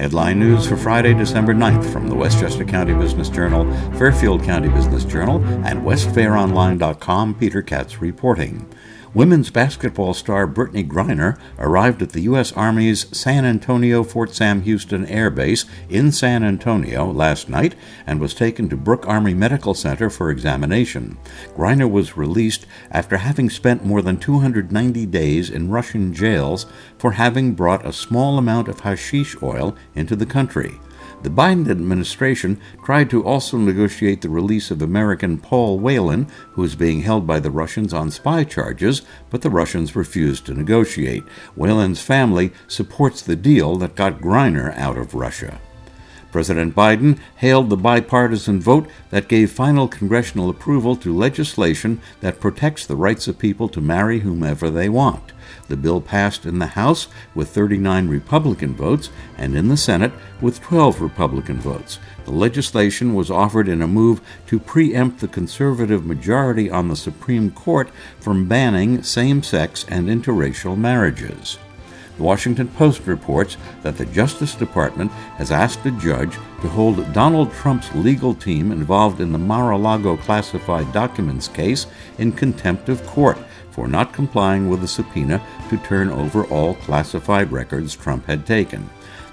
Headline news for Friday, December 9th from the Westchester County Business Journal, Fairfield County Business Journal, and WestFairOnline.com. Peter Katz reporting. Women's basketball star Brittany Griner arrived at the U.S. Army's San Antonio-Fort Sam Houston Air Base in San Antonio last night and was taken to Brooke Army Medical Center for examination. Griner was released after having spent more than 290 days in Russian jails for having brought a small amount of hashish oil into the country. The Biden administration tried to also negotiate the release of American Paul Whelan, who is being held by the Russians on spy charges, but the Russians refused to negotiate. Whelan's family supports the deal that got Griner out of Russia. President Biden hailed the bipartisan vote that gave final congressional approval to legislation that protects the rights of people to marry whomever they want. The bill passed in the House with 39 Republican votes and in the Senate with 12 Republican votes. The legislation was offered in a move to preempt the conservative majority on the Supreme Court from banning same-sex and interracial marriages. The Washington Post reports that the Justice Department has asked a judge to hold Donald Trump's legal team involved in the Mar-a-Lago classified documents case in contempt of court for not complying with a subpoena to turn over all classified records Trump had taken.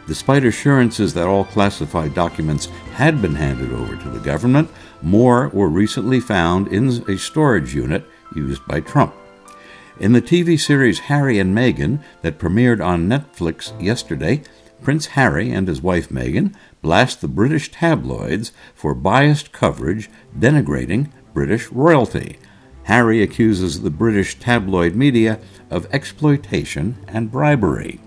Despite assurances that all classified documents had been handed over to the government, more were recently found in a storage unit used by Trump. In the TV series Harry and Meghan that premiered on Netflix yesterday, Prince Harry and his wife Meghan blast the British tabloids for biased coverage denigrating British royalty. Harry accuses the British tabloid media of exploitation and bribery.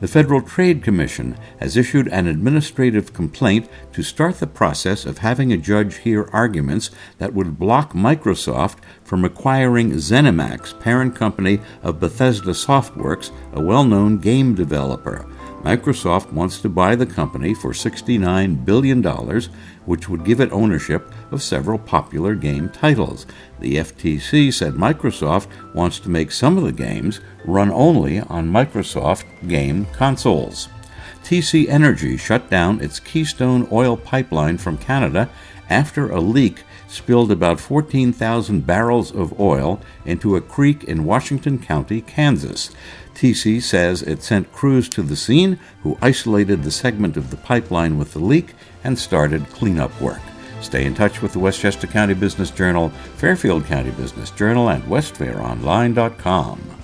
The Federal Trade Commission has issued an administrative complaint to start the process of having a judge hear arguments that would block Microsoft from acquiring ZeniMax, parent company of Bethesda Softworks, a well-known game developer. Microsoft wants to buy the company for $69 billion, which would give it ownership of several popular game titles. The FTC said Microsoft wants to make some of the games run only on Microsoft game consoles. TC Energy shut down its Keystone oil pipeline from Canada after a leak spilled about 14,000 barrels of oil into a creek in Washington County, Kansas. TC says it sent crews to the scene who isolated the segment of the pipeline with the leak and started cleanup work. Stay in touch with the Westchester County Business Journal, Fairfield County Business Journal, and WestFairOnline.com.